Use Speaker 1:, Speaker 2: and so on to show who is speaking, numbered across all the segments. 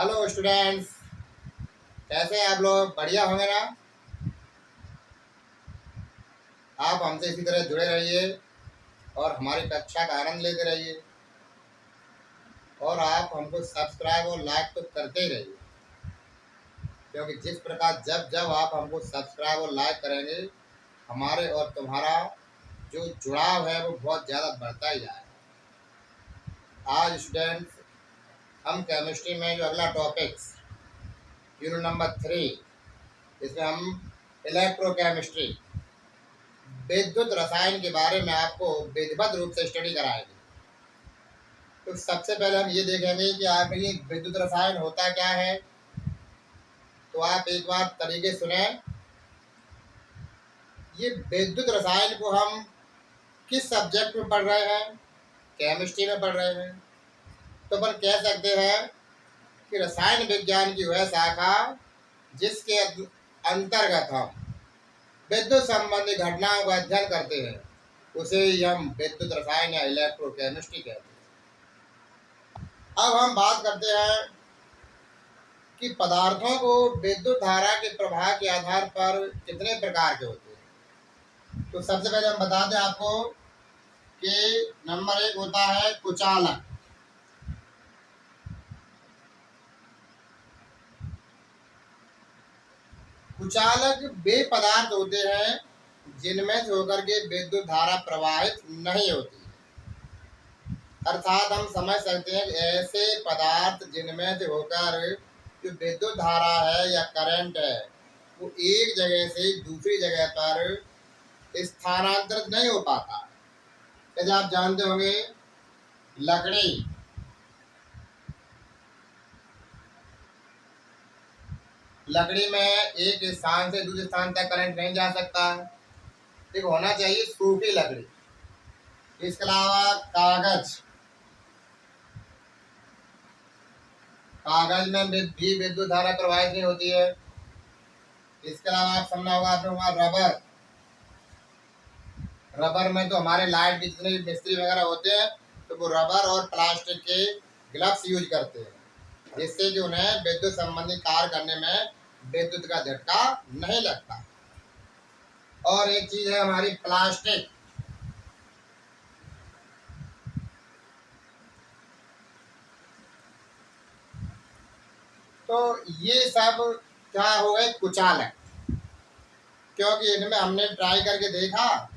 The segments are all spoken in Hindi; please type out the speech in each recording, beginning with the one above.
Speaker 1: हेलो स्टूडेंट्स, कैसे हैं आप लोग? बढ़िया होंगे ना? आप हमसे इसी तरह जुड़े रहिए और हमारी कक्षा का आनंद लेते रहिए। और आप हमको सब्सक्राइब और लाइक तो करते ही रहिए, क्योंकि जिस प्रकार जब जब आप हमको सब्सक्राइब और लाइक करेंगे, हमारे और तुम्हारा जो जुड़ाव है वो बहुत ज़्यादा बढ़ता ही जाएगा। आज स्टूडेंट्स, हम केमिस्ट्री में जो अगला टॉपिक्स यूनिट नंबर 3, इसमें हम इलेक्ट्रोकेमिस्ट्री विद्युत रसायन के बारे में आपको विधिवत रूप से स्टडी कराएंगे। तो सबसे पहले हम ये देखेंगे कि आप ये विद्युत रसायन होता क्या है। तो आप एक बार तरीके सुने। ये विद्युत रसायन को हम किस सब्जेक्ट में पढ़ रहे हैं? केमिस्ट्री में पढ़ रहे हैं। तो अपन कह सकते हैं कि रसायन विज्ञान की वह शाखा जिसके अंतर्गत हम विद्युत संबंधी घटनाओं का अध्ययन करते हैं, उसे ही हम विद्युत रसायन या इलेक्ट्रोकेमिस्ट्री कहते हैं। अब हम बात करते हैं कि पदार्थों को विद्युत धारा के प्रवाह के आधार पर कितने प्रकार के होते हैं। तो सबसे पहले हम बता दें आपको कि नंबर 1 होता है कुचालक। कुचालक वे पदार्थ होते हैं जिनमें से होकर के विद्युत धारा प्रवाहित नहीं होती। अर्थात हम समझ सकते हैं कि ऐसे पदार्थ जिनमें से होकर जो विद्युत धारा है या करंट है वो एक जगह से दूसरी जगह पर स्थानांतरित नहीं हो पाता। जैसे आप जानते होंगे, लकड़ी में एक स्थान से दूसरे स्थान तक करंट नहीं जा सकता। एक होना चाहिए सूखी लकड़ी। इसके अलावा कागज में भी विद्युत धारा प्रवाहित नहीं होती है। इसके अलावा आप समझना होगा आपने वहाँ रबर में तो हमारे लाइट के जितने भी मिस्त्री वगैरह होते हैं तो वो रबर और प्लास्टिक के ग्लव्स यूज करते हैं, जिससे कि उन्हें विद्युत संबंधी कार्य करने में विद्युत का झटका नहीं लगता। और एक चीज है हमारी प्लास्टिक। तो ये सब क्या हो गए? कुचालक। क्योंकि इनमें हमने ट्राई करके देखा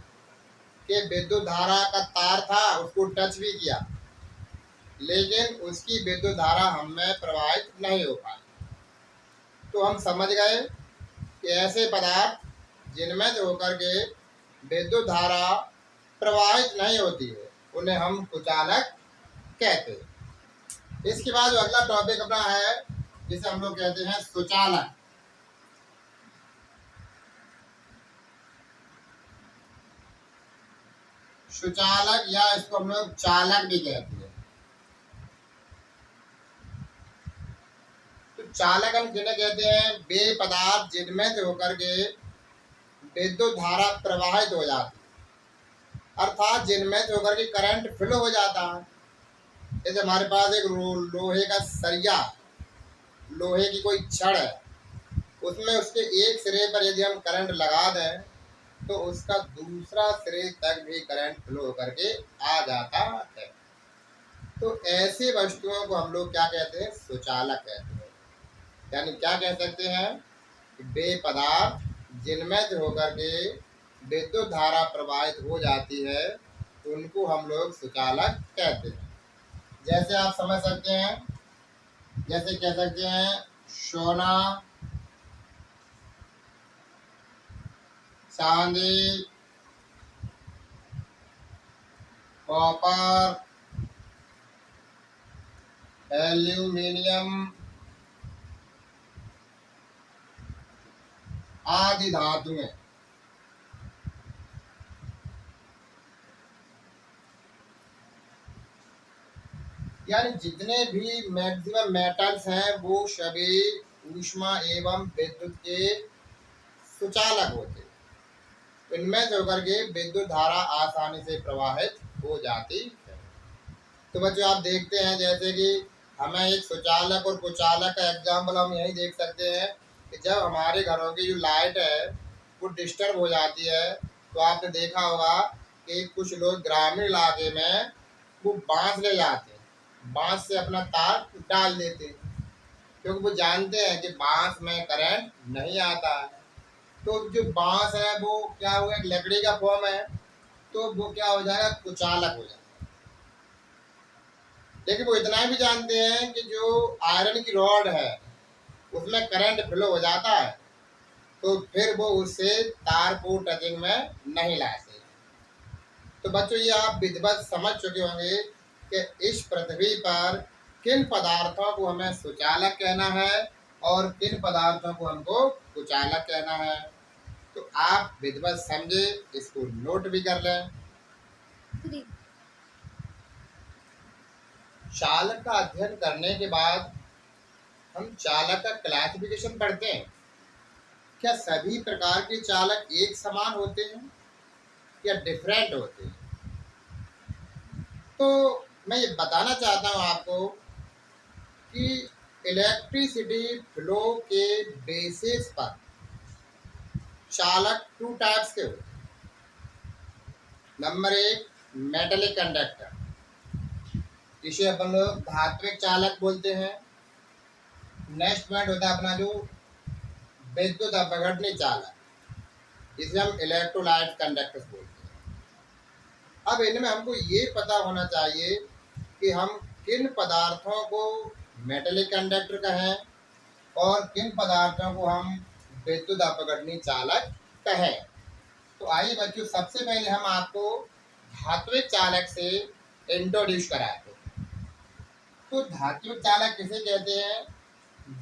Speaker 1: कि विद्युत धारा का तार था, उसको टच भी किया, लेकिन उसकी विद्युत धारा हमें प्रवाहित नहीं हो पाई। तो हम समझ गए कि ऐसे पदार्थ जिनमें से होकर के विद्युत धारा प्रवाहित नहीं होती है उन्हें हम कुचालक कहते हैं। इसके बाद जो अगला टॉपिक अपना है जिसे हम लोग कहते हैं सुचालक। सुचालक या इसको हम लोग चालक भी कहते हैं। तो चालक हम किन्हें कहते हैं? वे पदार्थ जिनमें से होकर के विद्युत धारा प्रवाहित हो जाती, अर्थात जिनमें से होकर के करंट फ्लो हो जाता है। जैसे हमारे पास एक लोहे का सरिया, लोहे की कोई छड़ है, उसमें उसके एक सिरे पर यदि हम करंट लगा दें तो उसका दूसरा सिरे तक भी करंट फ्लो करके आ जाता है। तो ऐसे वस्तुओं को हम लोग क्या कहते हैं? सुचालक कहते हैं। यानी क्या कह सकते हैं? वे पदार्थ जिनमें से होकर के विद्युत धारा प्रवाहित हो जाती है उनको हम लोग सुचालक कहते हैं। जैसे आप समझ सकते हैं, जैसे कह सकते हैं सोना, चांदी, कॉपर, एल्यूमिनियम आदि धातुएं। यानी जितने भी मैक्सिमम मेटल्स हैं वो सभी ऊष्मा एवं विद्युत के सुचालक होते हैं। इनमें से होकर के विद्युत धारा आसानी से प्रवाहित हो जाती है। तो बच्चों आप देखते हैं जैसे कि हमें एक सुचालक और कुचालक का एग्जाम्पल हम यही देख सकते हैं कि जब हमारे घरों की जो लाइट है वो डिस्टर्ब हो जाती है, तो आपने देखा होगा कि कुछ लोग ग्रामीण इलाके में वो बांस ले जाते हैं, बांस से अपना तार डाल देते हैं, क्योंकि वो जानते हैं कि बांस में करंट नहीं आता है। तो जो बांस है वो क्या हुआ, एक लकड़ी का फॉर्म है, तो वो क्या हो जाएगा, कुचालक हो जाएगा। लेकिन वो इतना भी जानते हैं कि जो आयरन की रॉड है उसमें करंट फ्लो हो जाता है, तो फिर वो उससे तार को टचिंग में नहीं लाते। तो बच्चों, ये आप विधिवत समझ चुके होंगे कि इस पृथ्वी पर किन पदार्थों को हमें सुचालक कहना है और किन पदार्थों को हमको कुचालक कहना है। तो आप विधिवत समझे, इसको नोट भी कर लें। चालक का अध्ययन करने के बाद हम चालक का क्लासिफिकेशन पढ़ते हैं। क्या सभी प्रकार के चालक एक समान होते हैं या डिफरेंट होते हैं? तो मैं ये बताना चाहता हूँ आपको कि इलेक्ट्रिसिटी फ्लो के बेसिस पर चालक टू टाइप्स के होते हैं। नंबर एक, मेटलिक कंडक्टर, जिसे अपन लोग धात्विक चालक बोलते हैं। नेक्स्ट पॉइंट होता है अपना जो विद्युत अपघटनी चालक, जिसे हम इलेक्ट्रोलाइट कंडक्टर्स बोलते हैं। अब इनमें हमको ये पता होना चाहिए कि हम किन पदार्थों को मेटलिक कंडक्टर कहें और किन पदार्थों को हम विद्युत अपघटनी चालक कहें। तो आइए बच्चों, सबसे पहले हम आपको धात्विक चालक से इंट्रोड्यूस कराते हैं। तो धात्विक चालक किसे कहते हैं?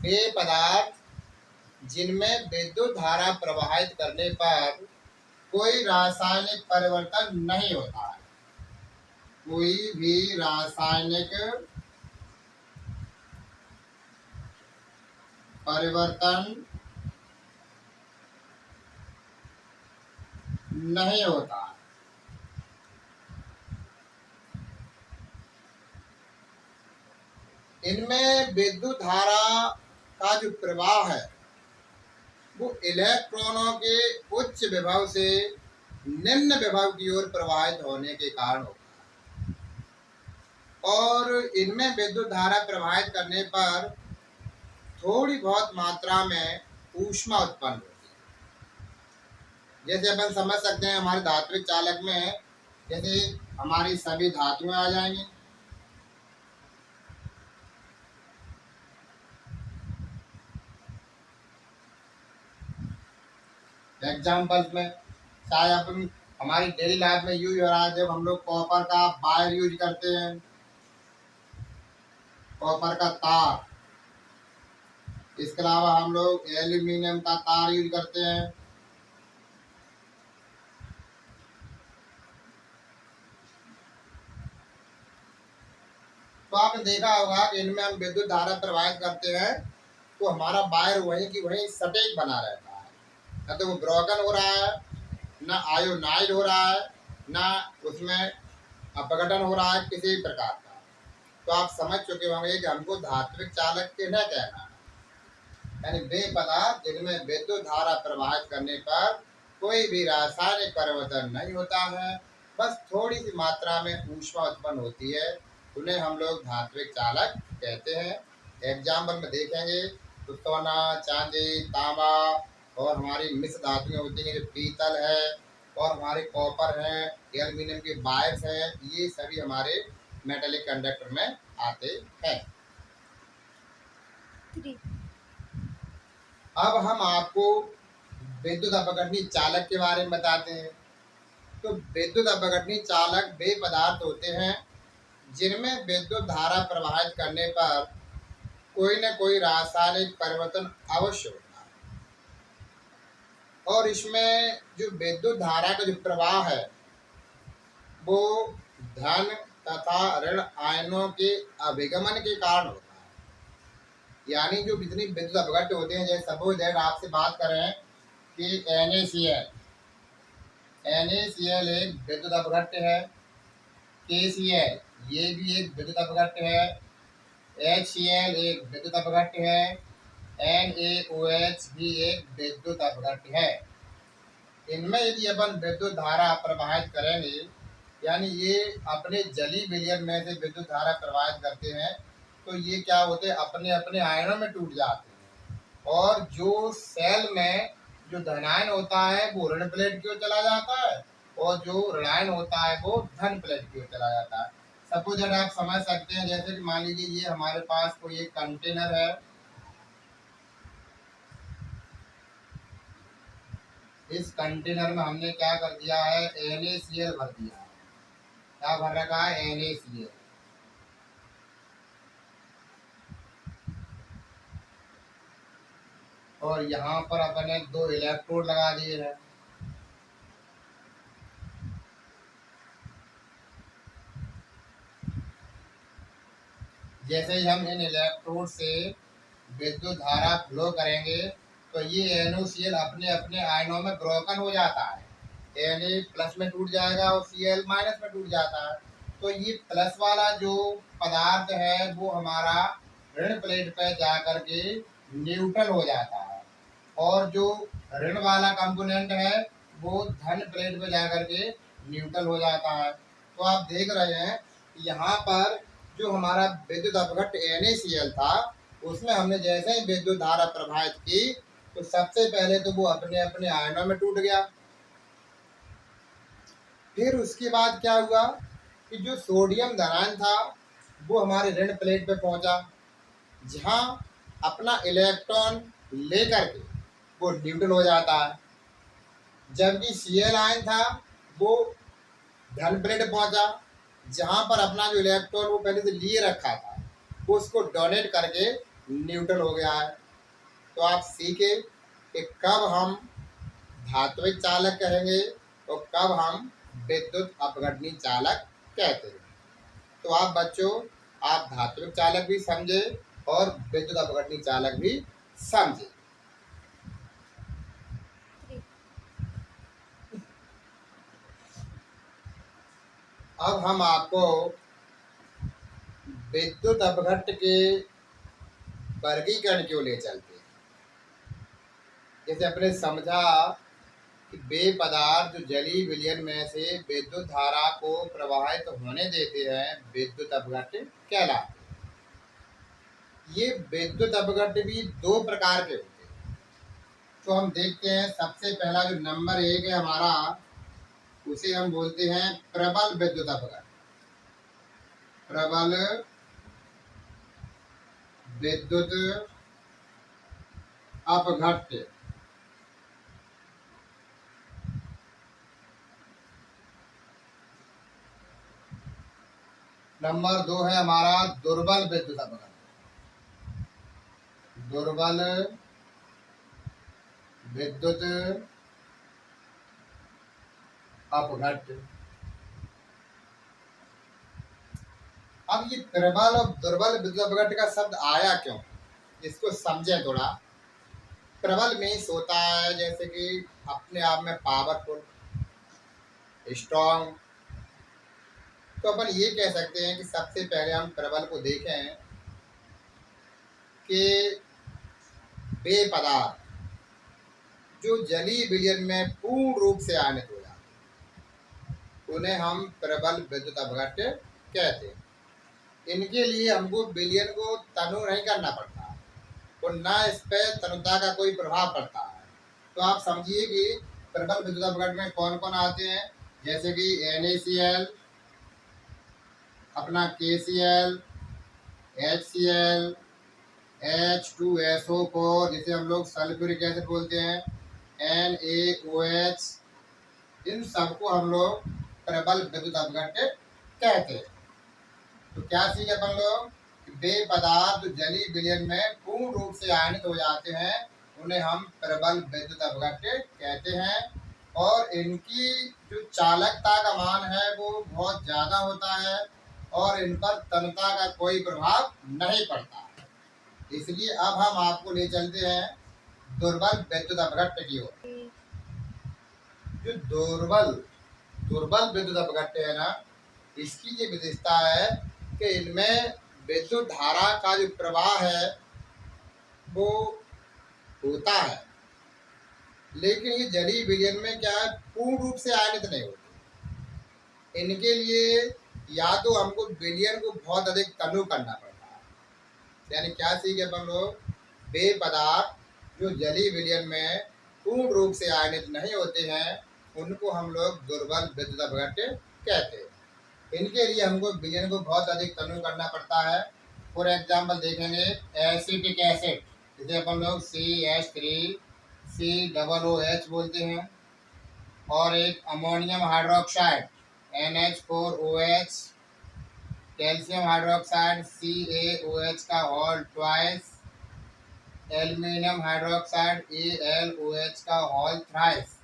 Speaker 1: वे पदार्थ जिनमें विद्युत धारा प्रवाहित करने पर कोई रासायनिक परिवर्तन नहीं होता है, कोई भी रासायनिक परिवर्तन नहीं होता। इनमें विद्युत धारा का जो प्रवाह है वो इलेक्ट्रॉनों के उच्च विभव से निम्न विभव की ओर प्रवाहित होने के कारण होता है, और इनमें विद्युत धारा प्रवाहित करने पर थोड़ी बहुत मात्रा में ऊष्मा उत्पन्न होती है। जैसे अपन समझ सकते हैं हमारे धात्विक चालक में, जैसे हमारी सभी धातुएं आ जाएंगी। एग्जाम्पल्स में चाहे अपन हमारी डेली लाइफ में यूज हो रहा है, जब हम लोग कॉपर का वायर यूज करते हैं, कॉपर का तार, इसके अलावा हम लोग एल्यूमिनियम का तार यूज करते हैं। तो आपने देखा होगा कि इनमें हम विद्युत धारा प्रवाहित करते हैं तो हमारा वायर वहीं की वहीं सटीक बना रहता है, न तो वो ब्रोकन हो रहा है, न आयोनाइड हो रहा है, न उसमें अपघटन हो रहा है किसी प्रकार का। तो आप समझ चुके होंगे कि हमको धात्विक चालक किन्हें कहना है, यानी वे पदार्थ जिनमें विद्युत धारा प्रवाहित करने पर कोई भी रासायनिक परिवर्तन नहीं होता है, बस थोड़ी सी मात्रा में ऊष्मा उत्पन्न होती है, उन्हें हम लोग धात्विक चालक कहते हैं। एग्जाम्पल में देखेंगे तो सोना, चांदी, तांबा और हमारी मिश्र धातुएं होती हैं, जो पीतल है और हमारे कॉपर हैं, एल्यूमिनियम के वायर्स हैं, ये सभी हमारे मेटलिक कंडक्टर में आते हैं। अब हम आपको विद्युत अपघटनी चालक के बारे में बताते हैं। तो विद्युत अपघटनी चालक वे पदार्थ होते हैं जिनमें विद्युत धारा प्रवाहित करने पर कोई न कोई रासायनिक परिवर्तन अवश्य होता है, और इसमें जो विद्युत धारा का जो प्रवाह है वो धन तथा ऋण आयनों के अभिगमन के कारण होता है। यानी जो जितनी विद्युत अपघट्य होते हैं, जैसे सपोज आपसे बात करें कि NaCl एक विद्युत अपघट्य है, KCl ये भी एक विद्युत अपघट्य है, HCl एक विद्युत अपघट्य है, NaOH भी एक विद्युत अपघट्य है। इनमें यदि अपन विद्युत धारा प्रवाहित करेंगे, यानी ये अपने जलीय विलयन में से विद्युत धारा प्रवाहित करते हैं, तो ये क्या होते हैं, अपने अपने आयनों में टूट जाते हैं। और जो सेल में जो धनायन होता है वो ऋण प्लेट की ओर चला जाता है, और जो ऋणायन होता है वो धन प्लेट की ओर चला जाता है। सपोज आप समझ सकते हैं, जैसे कि मान लीजिए ये हमारे पास कोई एक कंटेनर है, इस कंटेनर में हमने क्या कर दिया है, NaCl भर दिया है। क्या भर रखा है, NaCl। और यहाँ पर अपने 2 इलेक्ट्रोड लगा दिए हैं। जैसे ही हम इन इलेक्ट्रोड से विद्युत धारा फ्लो करेंगे, तो ये NaCl अपने अपने आयनों में ब्रोकन हो जाता है। Na प्लस में टूट जाएगा और Cl माइनस में टूट जाता है। तो ये प्लस वाला जो पदार्थ है वो हमारा ऋण प्लेट पे जाकर के न्यूट्रल हो जाता है, और जो ऋण वाला कंपोनेंट है वो धन प्लेट पे जाकर के न्यूट्रल हो जाता है। तो आप देख रहे हैं यहाँ पर जो हमारा विद्युत अपघट्य NaCl था, उसमें हमने जैसे ही विद्युत धारा प्रवाहित की, तो सबसे पहले तो वो अपने अपने आयनों में टूट गया। फिर उसके बाद क्या हुआ कि जो सोडियम धनायन था वो हमारे ऋण प्लेट पे पहुंचा, जहां अपना इलेक्ट्रॉन लेकर के वो न्यूट्रल हो जाता है। जबकि Cl आयन था वो धन प्लेट पहुंचा, जहां पर अपना जो इलेक्ट्रॉन वो पहले से लिए रखा था वो उसको डोनेट करके न्यूट्रल हो गया है। तो आप सीखे कि कब हम धात्विक चालक कहेंगे और कब हम विद्युत अपघटनी चालक कहते हैं। तो आप बच्चों, आप धात्विक चालक भी समझे और विद्युत अपघटनी चालक भी समझे। अब हम आपको विद्युत अपघट्य के वर्गीकरण क्यों ले चलते हैं। जैसे अपने समझा कि वे पदार्थ जो जलीय विलयन में से विद्युत धारा को प्रवाहित होने देते हैं विद्युत अपघट्य कहलाते हैं। ये विद्युत अपघट्य भी 2 प्रकार के होते हैं। तो हम देखते हैं, सबसे पहला जो नंबर 1 है हमारा, उसे हम बोलते हैं प्रबल विद्युत अपघट्य। प्रबल विद्युत अपघट्य। नंबर 2 है हमारा दुर्बल विद्युत अपघट्य। दुर्बल विद्युत अपघट्य। अब ये प्रबल और दुर्बल विद्युत अपघट्य का शब्द आया क्यों, इसको समझें थोड़ा। प्रबल मीन्स होता है जैसे कि अपने आप में पावरफुल, स्ट्रॉन्ग। तो अपन ये कह सकते हैं कि सबसे पहले हम प्रबल को देखें कि वे पदार्थ जो जलीय विलयन में पूर्ण रूप से आयनित हो जाते हैं, उन्हें हम प्रबल विद्युत अपघट्य कहते हैं। इनके लिए हमको विलयन को तनु नहीं करना पड़ता और ना इस पर तनुता का कोई प्रभाव पड़ता है। तो आप समझिए कि प्रबल विद्युत अपघट्य में कौन कौन आते हैं, जैसे कि NaCl, अपना KCl, HCl, H2SO4 जिसे हम लोग सल्फ्यूरिक एसिड बोलते हैं, NaOH, इन सबको हम लोग प्रबल विद्युत अपघट्य कहते हैं। तो क्या सीखे अपन लोग, वे पदार्थ जो जलीय विलयन में पूर्ण रूप से आयनित हो जाते हैं उन्हें हम प्रबल विद्युत अपघट्य कहते हैं, और इनकी जो चालकता का मान है वो बहुत ज़्यादा होता है और इन पर तनता का कोई प्रभाव नहीं पड़ता। इसलिए अब हम आपको ले चलते हैं दुर्बल विद्युत अपघट्य की ओर। जो दुर्बल विद्युत अपघट्य है ना, इसकी ये विशेषता है कि इनमें विद्युत धारा का जो प्रवाह है वो होता है, लेकिन ये जलीय विलयन में क्या है, पूर्ण रूप से आयनित नहीं होती। इनके लिए या तो हमको विलयन को बहुत अधिक तनु करना पड़ता है, यानी क्या सीखे अपन लोग, वे पदार्थ जो जलीय विलयन में पूर्ण रूप से आयनित नहीं होते हैं उनको हम लोग दुर्बल विद्युत अपघट्ट कहते हैं। इनके लिए हमको विलयन को बहुत अधिक तनु करना पड़ता है। फॉर एग्जाम्पल देखेंगे, एसिटिक एसिड जिसे अपन लोग CH3COOH बोलते हैं, और एक ammonium hydroxide NH4OH, calcium hydroxide CaOH का whole twice, aluminium hydroxide AlOH का होल थ्राइस।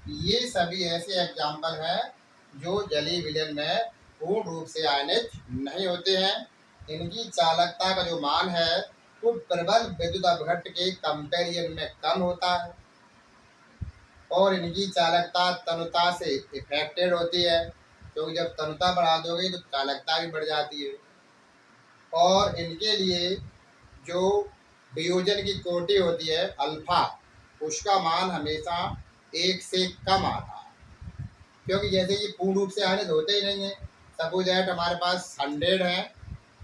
Speaker 1: ये सभी ऐसे एग्जाम्पल हैं जो जलीय विलयन में पूर्ण रूप से आयनित नहीं होते हैं। इनकी चालकता का जो मान है वो प्रबल विद्युत अपघट्ट के कंपेरिजन में कम होता है, और इनकी चालकता तनुता से इफेक्टेड होती है, क्योंकि जब तनुता बढ़ा दोगे तो चालकता भी बढ़ जाती है। और इनके लिए जो वियोजन की कोटि होती है अल्फा, उसका मान हमेशा 1 से कम आता है, क्योंकि जैसे कि पूर्ण रूप से आयनित होते ही नहीं है। सपोज दैट हमारे पास 100 है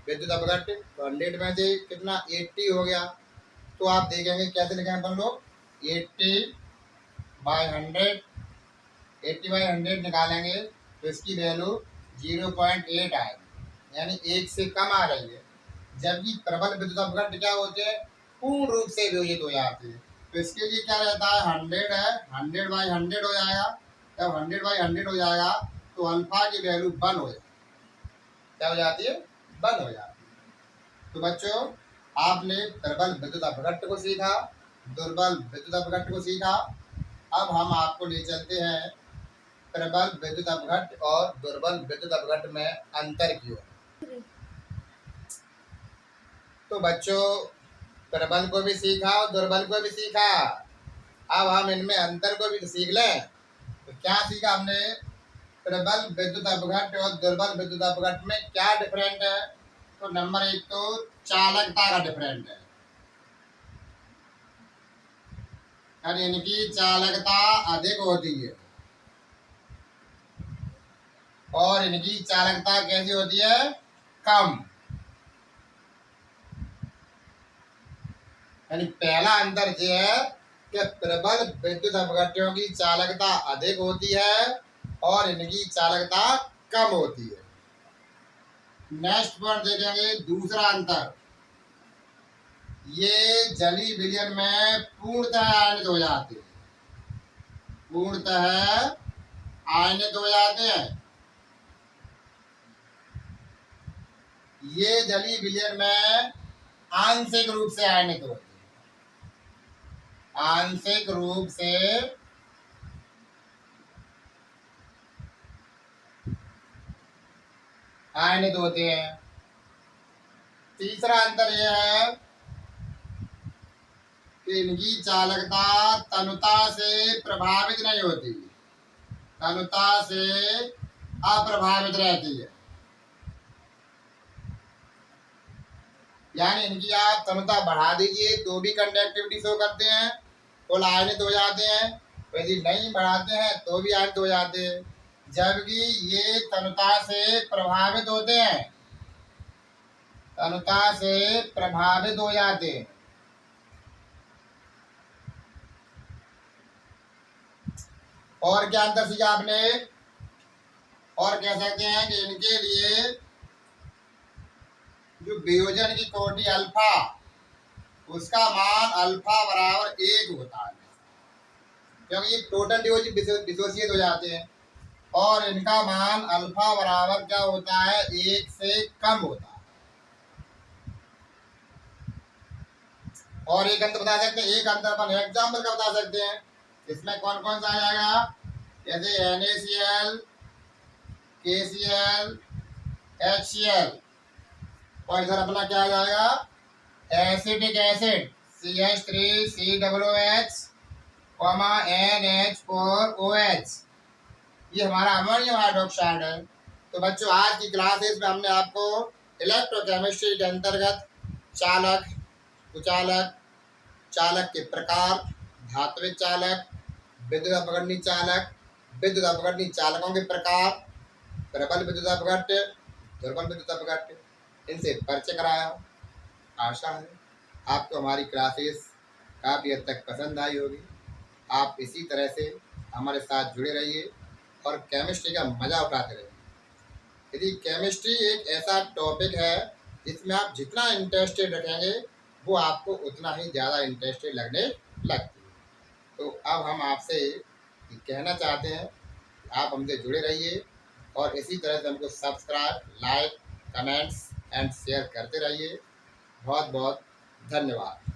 Speaker 1: विद्युत अपघट्ट, तो 100 में से कितना 80 हो गया, तो आप देखेंगे कैसे लिखेंगे अपन लोग, 80/100 निकालेंगे तो इसकी वैल्यू 0.8 आएगी, यानी 1 से कम आ रही है। जबकि प्रबल विद्युत अपघट्ट क्या होते हैं, पूर्ण रूप से वियोजित हो जाते हैं। तो इसके लिए क्या रहता है, 100 है, 100/100 हो जाएगा। जब 100/100 हो जाएगा तो अल्फा की वैल्यू 1 हो जाएगी। क्या हो जाती है, 1 हो जाती है। तो बच्चों, आपने प्रबल विद्युत अपघट्ट को सीखा, दुर्बल विद्युत अपघट्ट को सीखा। अब हम आपको ले चलते हैं प्रबल विद्युत अपघट्ट और दुर्बल विद्युत अपघट्ट में अंतर की ओर। तो बच्चों, प्रबल को भी सीखा और दुर्बल को भी सीखा, अब हम इनमें अंतर को भी तो सीख लें। तो क्या सीखा हमने, प्रबल विद्युत अपघट्ट और दुर्बल विद्युत अपघट्ट में क्या डिफरेंट है। तो नंबर 1 तो चालकता का डिफरेंट है, यानी इनकी चालकता अधिक होती है और इनकी चालकता कैसी होती है, कम। यानी पहला अंतर यह है कि प्रबल विद्युत अपघट्टों की चालकता अधिक होती है और इनकी चालकता कम होती है। नेक्स्ट पर देखेंगे दूसरा अंतर, ये जलीय विलयन में पूर्णतः आयनित हो जाते हैं, पूर्णतः आयनित हो जाते हैं। ये जलीय विलयन में आंशिक रूप से आयनित होते हैं, आंशिक रूप से आयनित होते हैं। तीसरा अंतर यह है कि इनकी चालकता तनुता से प्रभावित नहीं होती, तनुता से अप्रभावित रहती है। यानी इनकी आप तनुता बढ़ा दीजिए तो भी कंडक्टिविटी शो करते हैं, फुल आयनित हो जाते हैं, यदि नहीं बढ़ाते हैं तो भी आयनित हो जाते हैं। जबकि ये तनुता से प्रभावित होते हैं, तनुता से प्रभावित हो जाते हैं। और क्या अंतर सीखा आपने, और कह सकते हैं कि इनके लिए जो वियोजन की कोटि अल्फा, उसका मान अल्फा बराबर 1 होता है, क्योंकि ये टोटल डिसोसिएट हो जाते हैं, और इनका मान अल्फा बराबर क्या होता है, 1 से कम होता है। और एक अंतर बता सकते हैं, एक अंतर अपन एग्जाम्पल का बता सकते हैं। इसमें कौन कौन सा आ जाएगा, जैसे NaCl, KCl, HCl, और इधर अपना क्या आ जाएगा, एसिटिक एसिड CH3COOH, NH4OH, ये हमारा अमोनियम हाइड्रोक्साइड है। तो बच्चों, आज की क्लासेस में हमने आपको इलेक्ट्रोकेमिस्ट्री के अंतर्गत चालक, कुचालक, चालक के प्रकार, धात्विक चालक, विद्युत अपघटनी चालक, विद्युत अपघटनी चालकों के प्रकार, प्रबल विद्युत अपघट्य, दुर्बल विद्युत अपघट्य, इनसे परिचय कराया। आशा है आपको हमारी क्लासेस काफ़ी हद तक पसंद आई होगी। आप इसी तरह से हमारे साथ जुड़े रहिए और केमिस्ट्री का मज़ा उठाते रहिए। यदि केमिस्ट्री एक ऐसा टॉपिक है जिसमें आप जितना इंटरेस्टेड रखेंगे वो आपको उतना ही ज़्यादा इंटरेस्टेड लगने लगती है। तो अब हम आपसे कहना चाहते हैं कि आप हमसे जुड़े रहिए और इसी तरह से हमको subscribe, like, comments and share करते रहिए। बहुत बहुत धन्यवाद।